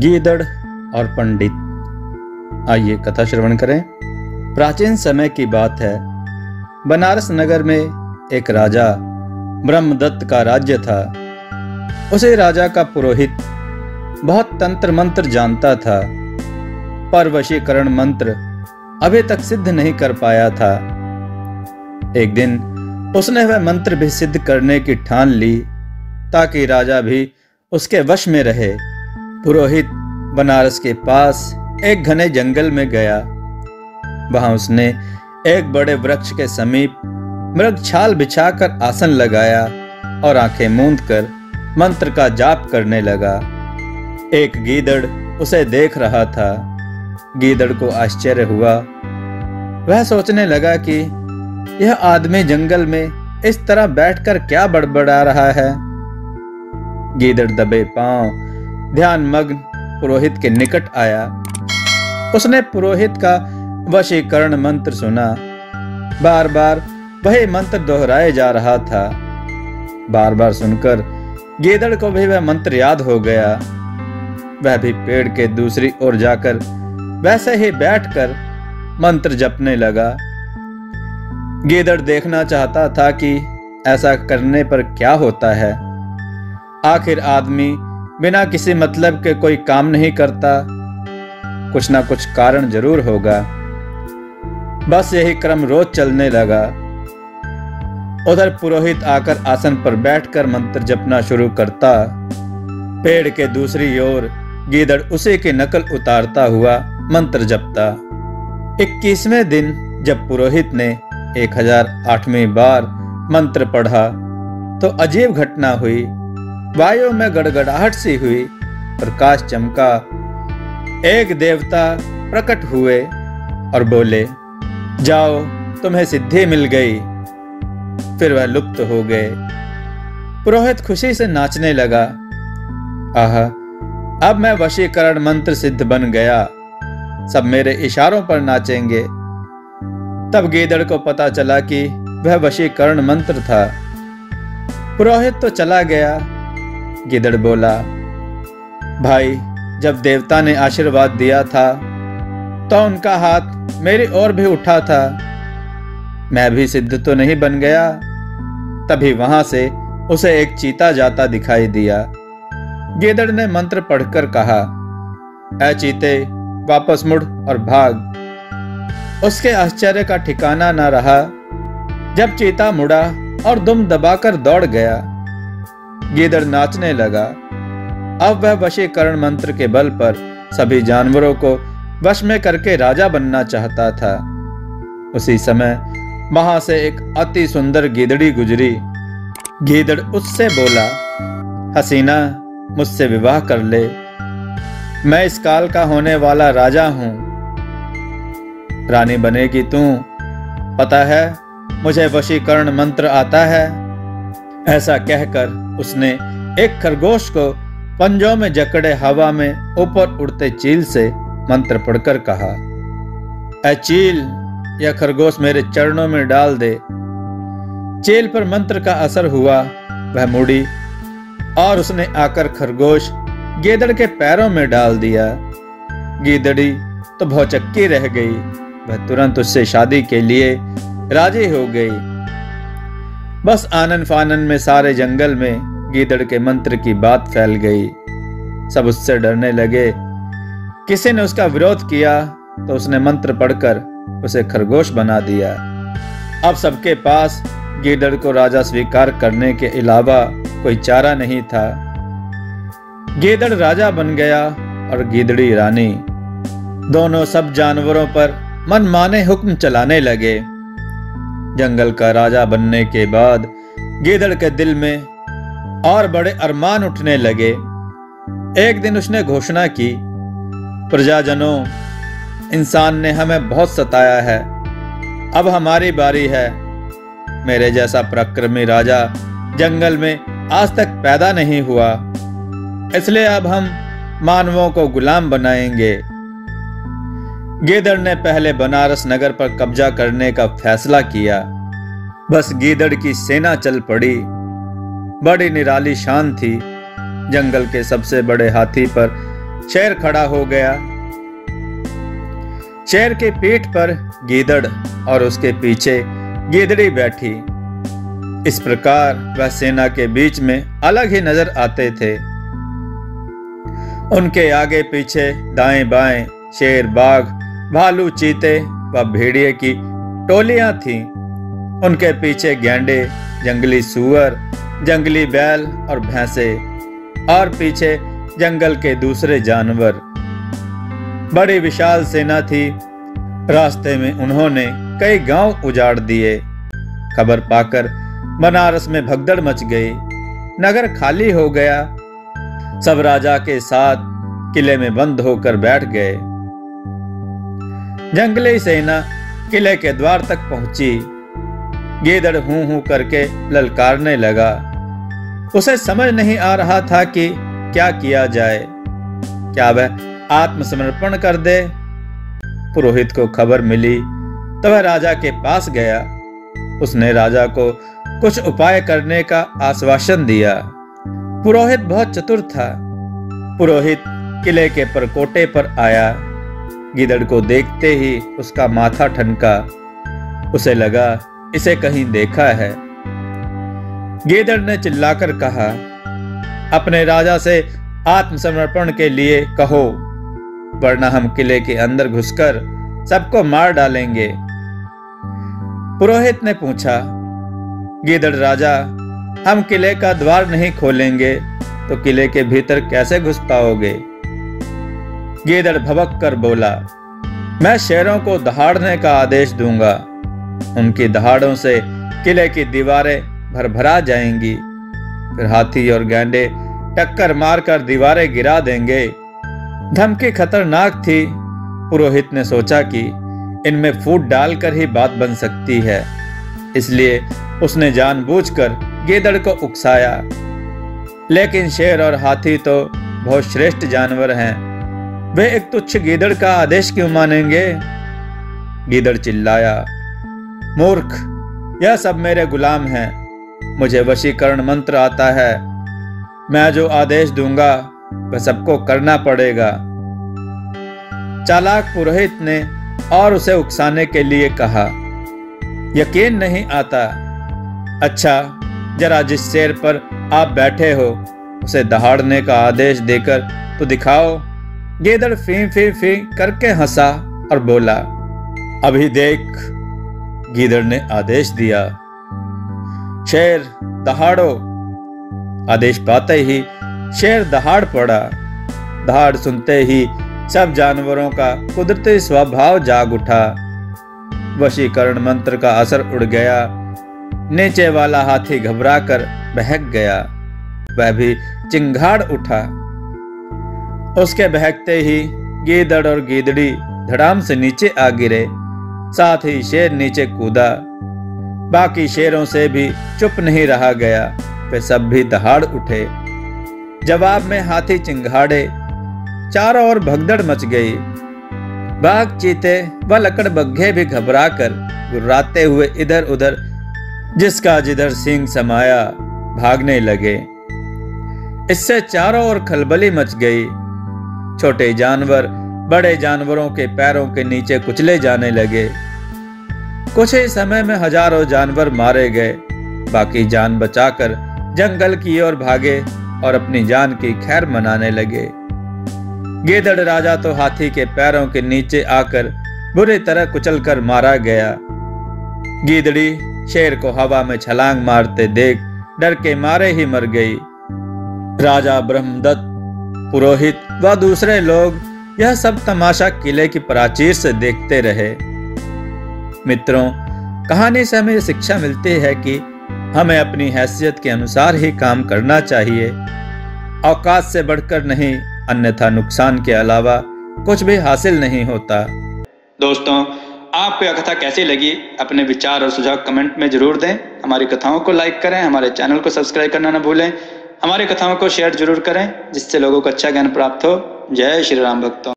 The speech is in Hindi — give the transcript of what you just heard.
गीदड़ और पंडित। आइए कथा श्रवण करें। प्राचीन समय की बात है। बनारस नगर में एक राजा ब्रह्मदत्त का राज्य था। उसे राजा का पुरोहित बहुत तंत्र मंत्र जानता था, पर वशीकरण मंत्र अभी तक सिद्ध नहीं कर पाया था। एक दिन उसने वह मंत्र भी सिद्ध करने की ठान ली ताकि राजा भी उसके वश में रहे। पुरोहित बनारस के पास एक घने जंगल में गया। वहां उसने एक बड़े वृक्ष के समीप मृगछाल बिछाकर आसन लगाया और आंखें मूंद कर मंत्र का जाप करने लगा। एक गीदड़ उसे देख रहा था। गीदड़ को आश्चर्य हुआ। वह सोचने लगा कि यह आदमी जंगल में इस तरह बैठकर क्या बड़बड़ा रहा है। गीदड़ दबे पांव ध्यान मग्न पुरोहित के निकट आया। उसने पुरोहित का वशीकरण मंत्र सुना। बार बार वही मंत्र दोहराए जा रहा था। बार बार सुनकर गीदड़ को भी वह मंत्र याद हो गया। वह भी पेड़ के दूसरी ओर जाकर वैसे ही बैठकर मंत्र जपने लगा। गीदड़ देखना चाहता था कि ऐसा करने पर क्या होता है। आखिर आदमी बिना किसी मतलब के कोई काम नहीं करता, कुछ ना कुछ कारण जरूर होगा। बस यही क्रम रोज चलने लगा। उधर पुरोहित आकर आसन पर बैठकर मंत्र जपना शुरू करता। पेड़ के दूसरी ओर गीदड़ उसी की नकल उतारता हुआ मंत्र जपता। 21वें दिन जब पुरोहित ने 1008वीं बार मंत्र पढ़ा तो अजीब घटना हुई। वायु में गड़गड़ाहट सी हुई, प्रकाश चमका। एक देवता प्रकट हुए और बोले, जाओ तुम्हें सिद्धि मिल गई। फिर वह लुप्त हो गए। पुरोहित खुशी से नाचने लगा। आह, अब मैं वशीकरण मंत्र सिद्ध बन गया। सब मेरे इशारों पर नाचेंगे। तब गीदड़ को पता चला कि वह वशीकरण मंत्र था। पुरोहित तो चला गया। गीदड़ बोला, भाई, जब देवता ने आशीर्वाद दिया था तो उनका हाथ मेरी ओर भी उठा था। मैं भी सिद्ध तो नहीं बन गया। तभी वहां से उसे एक चीता जाता दिखाई दिया। गीदड़ ने मंत्र पढ़कर कहा, ऐ चीते, वापस मुड़ और भाग। उसके आश्चर्य का ठिकाना न रहा जब चीता मुड़ा और दुम दबाकर दौड़ गया। गीदड़ नाचने लगा। अब वह वशीकरण मंत्र के बल पर सभी जानवरों को वश में करके राजा बनना चाहता था। उसी समय वहां से एक अति सुंदर गीदड़ी गुजरी। गीदड़ उससे बोला, हसीना, मुझसे विवाह कर ले। मैं इस काल का होने वाला राजा हूं। रानी बनेगी तू। पता है, मुझे वशीकरण मंत्र आता है। ऐसा कहकर उसने एक खरगोश को पंजों में जकड़े हवा में ऊपर उड़ते चील से मंत्र पढ़कर कहा, ऐ चील, यह खरगोश मेरे चरणों में डाल दे। चील पर मंत्र का असर हुआ। वह मुड़ी और उसने आकर खरगोश गीदड़ के पैरों में डाल दिया। गीदड़ी तो भौचक्की रह गई। वह तुरंत उससे शादी के लिए राजी हो गई। बस आनन फानन में सारे जंगल में गीदड़ के मंत्र की बात फैल गई। सब उससे डरने लगे। किसी ने उसका विरोध किया तो उसने मंत्र पढ़कर उसे खरगोश बना दिया। अब सबके पास गीदड़ को राजा स्वीकार करने के अलावा कोई चारा नहीं था। गीदड़ राजा बन गया और गीदड़ी रानी। दोनों सब जानवरों पर मनमाने हुक्म चलाने लगे। जंगल का राजा बनने के बाद गीदड़ के दिल में और बड़े अरमान उठने लगे। एक दिन उसने घोषणा की, प्रजाजनों, इंसान ने हमें बहुत सताया है। अब हमारी बारी है। मेरे जैसा पराक्रमी राजा जंगल में आज तक पैदा नहीं हुआ, इसलिए अब हम मानवों को गुलाम बनाएंगे। गीदड़ ने पहले बनारस नगर पर कब्जा करने का फैसला किया। बस गीदड़ की सेना चल पड़ी। बड़ी निराली शान थी। जंगल के सबसे बड़े हाथी पर शेर खड़ा हो गया। शेर की पीठ पर गीदड़ और उसके पीछे गीदड़ी बैठी। इस प्रकार वह सेना के बीच में अलग ही नजर आते थे। उनके आगे पीछे दाएं बाएं शेर, बाघ, भालू, चीते व भेड़िए की टोलियां थीं। उनके पीछे गैंडे, जंगली सूअर, जंगली बैल और भैंसे, और पीछे जंगल के दूसरे जानवर। बड़ी विशाल सेना थी। रास्ते में उन्होंने कई गांव उजाड़ दिए। खबर पाकर बनारस में भगदड़ मच गई। नगर खाली हो गया। सब राजा के साथ किले में बंद होकर बैठ गए। जंगली सेना किले के द्वार तक पहुंची। गीदड़ हूं हूं करके ललकारने लगा। उसे समझ नहीं आ रहा था कि क्या किया जाए। क्या वह आत्मसमर्पण कर दे? पुरोहित को खबर मिली तो वह राजा के पास गया। उसने राजा को कुछ उपाय करने का आश्वासन दिया। पुरोहित बहुत चतुर था। पुरोहित किले के परकोटे पर आया। गीदड़ को देखते ही उसका माथा ठनका। उसे लगा इसे कहीं देखा है। गीदड़ ने चिल्लाकर कहा, अपने राजा से आत्मसमर्पण के लिए कहो, वरना हम किले के अंदर घुसकर सबको मार डालेंगे। पुरोहित ने पूछा, गीदड़ राजा, हम किले का द्वार नहीं खोलेंगे तो किले के भीतर कैसे घुस पाओगे? गीदड़ भभक कर बोला, मैं शेरों को दहाड़ने का आदेश दूंगा। उनकी दहाड़ों से किले की दीवारें भरभरा जाएंगी। फिर हाथी और गैंडे टक्कर मारकर दीवारें गिरा देंगे। धमकी खतरनाक थी। पुरोहित ने सोचा कि इनमें फूट डालकर ही बात बन सकती है, इसलिए उसने जानबूझकर गीदड़ को उकसाया। लेकिन शेर और हाथी तो बहुत श्रेष्ठ जानवर हैं। वे एक तुच्छ गीदड़ का आदेश क्यों मानेंगे? गीदड़ चिल्लाया, मूर्ख, यह सब मेरे गुलाम हैं। मुझे वशीकरण मंत्र आता है। मैं जो आदेश दूंगा वह सबको करना पड़ेगा। चालाक पुरोहित ने और उसे उकसाने के लिए कहा, यकीन नहीं आता। अच्छा, जरा जिस शेर पर आप बैठे हो उसे दहाड़ने का आदेश देकर तो दिखाओ। गीदड़ फी फी फी करके हंसा और बोला, अभी देख। गीदड़ ने आदेश दिया, शेर दहाड़ो। आदेश पाते ही शेर दहाड़ पड़ा। दहाड़ सुनते ही सब जानवरों का कुदरती स्वभाव जाग उठा। वशीकरण मंत्र का असर उड़ गया। नीचे वाला हाथी घबराकर बहक गया। वह भी चिंगाड़ उठा। उसके बहकते ही गीदड़ और गीदड़ी धड़ाम से नीचे आ गिरे। साथ ही शेर नीचे कूदा। बाकी शेरों से भी चुप नहीं रहा गया। वे सब भी दहाड़ उठे। जवाब में हाथी चिंगाड़े। चारों ओर भगदड़ मच गई। बाघ, चीते व लकड़बग्घे भी घबराकर गुर्राते हुए इधर उधर जिसका जिधर सींग समाया भागने लगे। इससे चारों ओर खलबली मच गई। छोटे जानवर बड़े जानवरों के पैरों के नीचे कुचले जाने लगे। कुछ ही समय में हजारों जानवर मारे गए। बाकी जान बचाकर जंगल की ओर भागे और अपनी जान की खैर मनाने लगे। गीदड़ राजा तो हाथी के पैरों के नीचे आकर बुरी तरह कुचलकर मारा गया। गीदड़ी शेर को हवा में छलांग मारते देख डर के मारे ही मर गई। राजा ब्रह्मदत्त, पुरोहित व दूसरे लोग यह सब तमाशा किले की प्राचीर से देखते रहे। मित्रों, कहानी से हमें शिक्षा मिलती है कि हमें अपनी हैसियत के अनुसार ही काम करना चाहिए, औकात से बढ़कर नहीं, अन्यथा नुकसान के अलावा कुछ भी हासिल नहीं होता। दोस्तों, आपको यह कथा कैसी लगी? अपने विचार और सुझाव कमेंट में जरूर दें। हमारी कथाओं को लाइक करें, हमारे चैनल को सब्सक्राइब करना न भूलें। हमारी कथाओं को शेयर जरूर करें जिससे लोगों को अच्छा ज्ञान प्राप्त हो। जय श्री राम भक्तों।